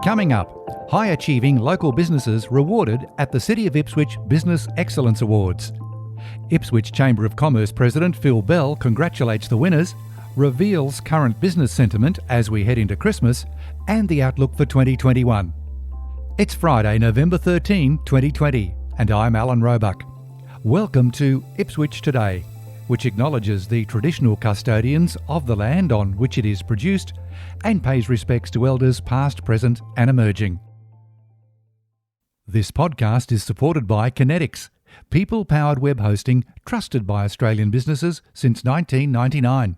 Coming up, high-achieving local businesses rewarded at the City of Ipswich Business Excellence Awards. Ipswich Chamber of Commerce President Phil congratulates the winners, reveals current business sentiment as we head into Christmas, and the outlook for 2021. It's Friday, November 13, 2020, and I'm Alan Roebuck. Welcome to Ipswich Today, which acknowledges the traditional custodians of the land on which it is produced and pays respects to elders past, present and emerging. This podcast is supported by Kinetics, people-powered web hosting trusted by Australian businesses since 1999.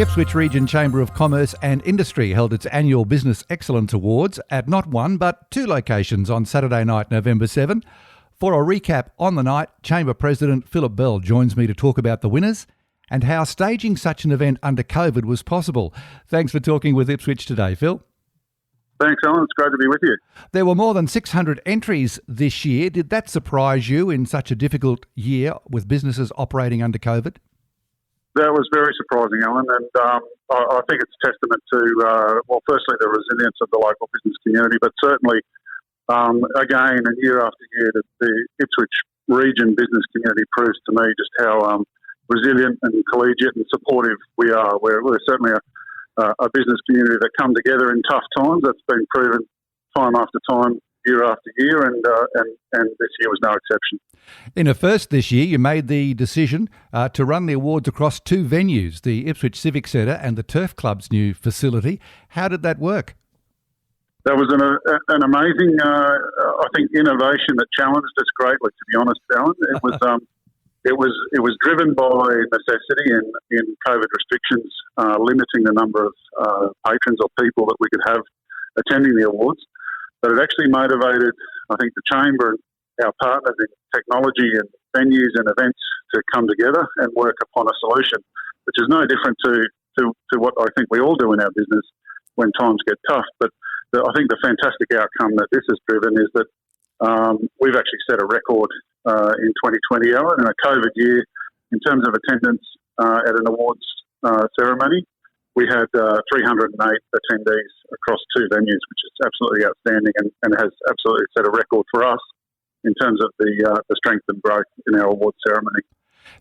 Ipswich Region Chamber of Commerce and Industry held its annual Business Excellence Awards at not one but two locations on Saturday night, November 7. For a recap on the night, Chamber President Phillip joins me to talk about the winners and how staging such an event under COVID was possible. Thanks for talking with Ipswich today, Phil. Thanks, Alan. It's great to be with you. There were more than 600 entries this year. Did that surprise you in such a difficult year with businesses operating under COVID? That was very surprising, Alan, and I think it's testament to, firstly, the resilience of the local business community, but certainly, again, and year after year, the Ipswich region business community proves to me just how resilient and collegiate and supportive we are. We're certainly a business community that come together in tough times. That's been proven time after time, year after year, and this year was no exception. In a first this year, you made the decision to run the awards across two venues, the Ipswich Civic Centre and the Turf Club's new facility. How did that work? That was an amazing, I think, innovation that challenged us greatly, to be honest, Alan. It was driven by necessity in COVID restrictions, limiting the number of patrons or people that we could have attending the awards. But it actually motivated, I think, the Chamber and our partners in technology and venues and events to come together and work upon a solution, which is no different to what I think we all do in our business when times get tough. But I think the fantastic outcome that this has driven is that we've actually set a record in 2020, Alan, in a COVID year in terms of attendance at an awards ceremony. We had 308 attendees across two venues, which is absolutely outstanding and has absolutely set a record for us in terms of the strength and growth in our awards ceremony.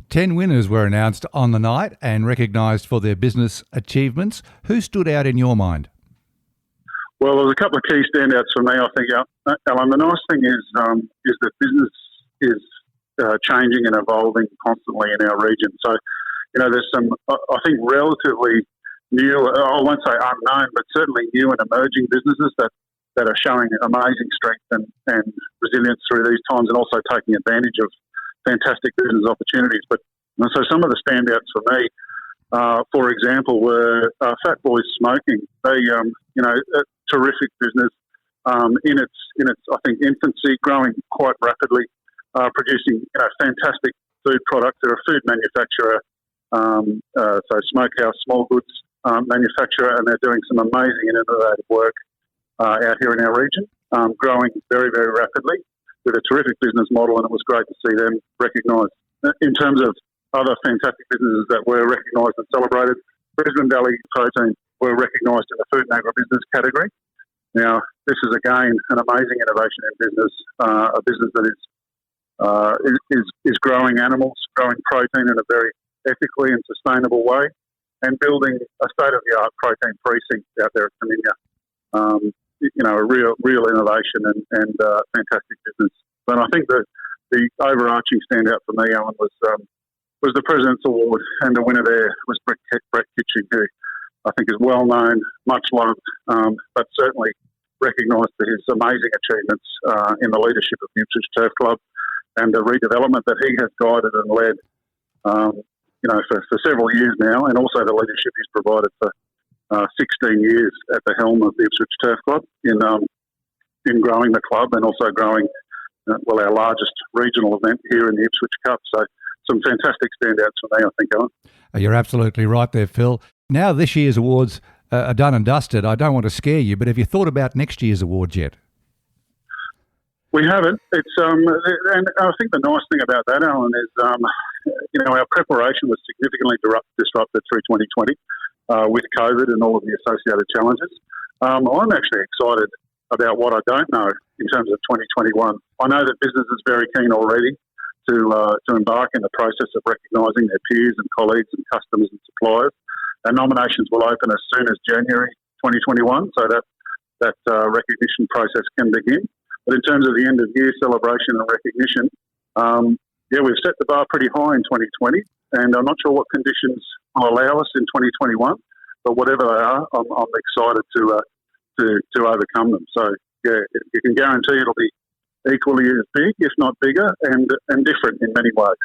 10 winners were announced on the night and recognised for their business achievements. Who stood out in your mind? Well, there's a couple of key standouts for me, I think, Alan. The nice thing is that business is changing and evolving constantly in our region. So, there's some, I think, relatively new, I won't say unknown, but certainly new and emerging businesses that are showing amazing strength and resilience through these times and also taking advantage of fantastic business opportunities. But so some of the standouts for me, for example, were Fat Boys Smoking. They, a terrific business in its I think infancy, growing quite rapidly, producing fantastic food products. They're a food manufacturer, so smokehouse, small goods manufacturer, and they're doing some amazing and innovative work out here in our region, growing very, very rapidly with a terrific business model, and it was great to see them recognised. In terms of other fantastic businesses that were recognised and celebrated, Brisbane Valley Protein were recognised in the food and agribusiness category. Now, this is again an amazing innovation in business, a business that is growing animals, growing protein in a very ethically and sustainable way, and building a state-of-the-art protein precinct out there at Familia. A real innovation and fantastic business. But I think that the overarching standout for me, Alan, was the President's Award, and the winner there was Brett Kitching, who I think is well known, much loved, but certainly recognised for his amazing achievements in the leadership of the Ipswich Turf Club and the redevelopment that he has guided and led, for several years now, and also the leadership he's provided for 16 years at the helm of the Ipswich Turf Club in growing the club and also growing, our largest regional event here in the Ipswich Cup. So some fantastic standouts for me, I think, Alan. You're absolutely right there, Phil. Now this year's awards are done and dusted. I don't want to scare you, but have you thought about next year's awards yet? We haven't. It's and I think the nice thing about that, Alan, is our preparation was significantly disrupted through 2020. with COVID and all of the associated challenges. I'm actually excited about what I don't know in terms of 2021. I know that business is very keen already to embark in the process of recognising their peers and colleagues and customers and suppliers. And nominations will open as soon as January 2021, so that recognition process can begin. But in terms of the end of year celebration and recognition, we've set the bar pretty high in 2020, and I'm not sure what conditions will allow us in 2021. But whatever they are, I'm excited to overcome them. So you can guarantee it'll be equally as big, if not bigger, and different in many ways.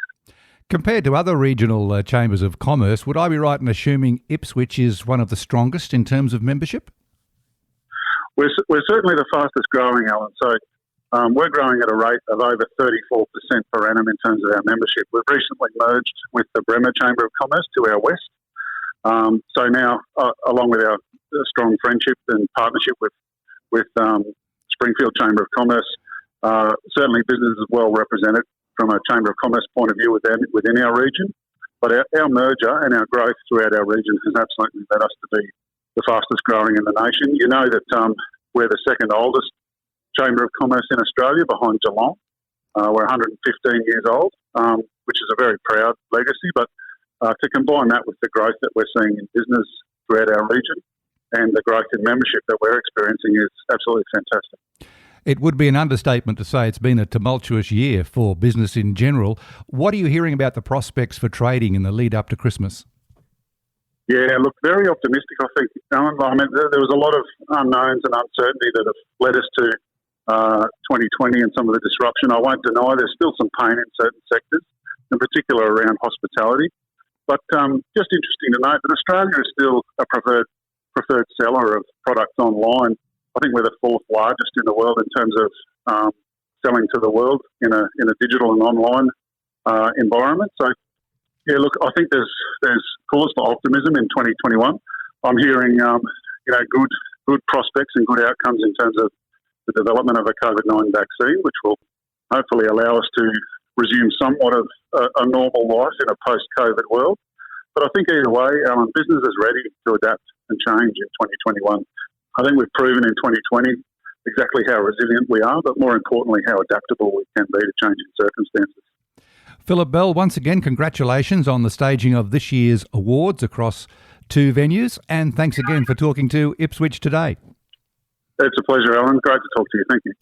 Compared to other regional chambers of commerce, would I be right in assuming Ipswich is one of the strongest in terms of membership? We're certainly the fastest growing, Alan. So we're growing at a rate of over 34% per annum in terms of our membership. We've recently merged with the Bremer Chamber of Commerce to our west. So now, along with our strong friendship and partnership with Springfield Chamber of Commerce, certainly business is well represented from a Chamber of Commerce point of view within our region. But our merger and our growth throughout our region has absolutely led us to be the fastest growing in the nation. You know that we're the second oldest Chamber of Commerce in Australia behind Geelong. We're 115 years old, which is a very proud legacy. But to combine that with the growth that we're seeing in business throughout our region and the growth in membership that we're experiencing is absolutely fantastic. It would be an understatement to say it's been a tumultuous year for business in general. What are you hearing about the prospects for trading in the lead up to Christmas? Yeah, look, very optimistic, I think, Alan. I mean, there was a lot of unknowns and uncertainty that have led us to 2020 and some of the disruption. I won't deny there's still some pain in certain sectors, in particular around hospitality. But just interesting to note that Australia is still a preferred seller of products online. I think we're the fourth largest in the world in terms of selling to the world in a digital and online environment. So, yeah, look, I think there's cause for optimism in 2021. I'm hearing good prospects and good outcomes in terms of the development of a COVID-19 vaccine, which will hopefully allow us to resume somewhat of a normal life in a post-COVID world. But I think either way, Alan, business is ready to adapt and change in 2021. I think we've proven in 2020 exactly how resilient we are, but more importantly, how adaptable we can be to changing circumstances. Phillip Bell, once again, congratulations on the staging of this year's awards across 2 venues, and thanks again for talking to Ipswich Today. It's a pleasure, Alan. Great to talk to you. Thank you.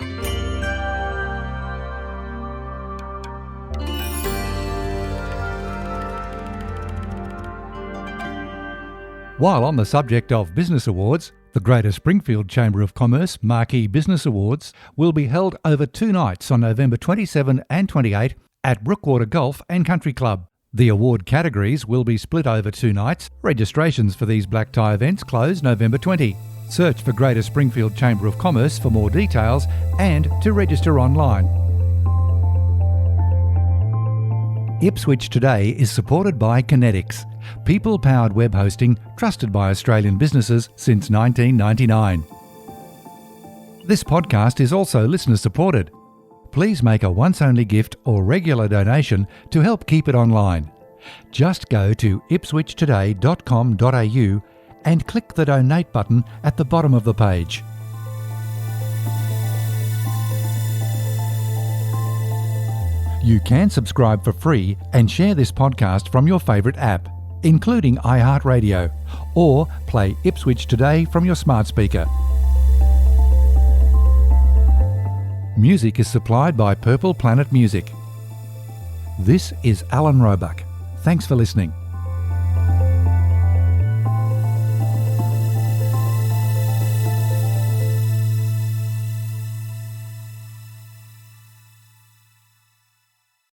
While on the subject of business awards, the Greater Springfield Chamber of Commerce Marquee Business Awards will be held over 2 nights on November 27 and 28 at Brookwater Golf and Country Club. The award categories will be split over 2 nights. Registrations for these black tie events close November 20. Search for Greater Springfield Chamber of Commerce for more details and to register online. Ipswich Today is supported by Kinetics, people-powered web hosting trusted by Australian businesses since 1999. This podcast is also listener-supported. Please make a once-only gift or regular donation to help keep it online. Just go to ipswichtoday.com.au and click the donate button at the bottom of the page. You can subscribe for free and share this podcast from your favourite app, including iHeartRadio, or play Ipswich Today from your smart speaker. Music is supplied by Purple Planet Music. This is Alan Roebuck. Thanks for listening.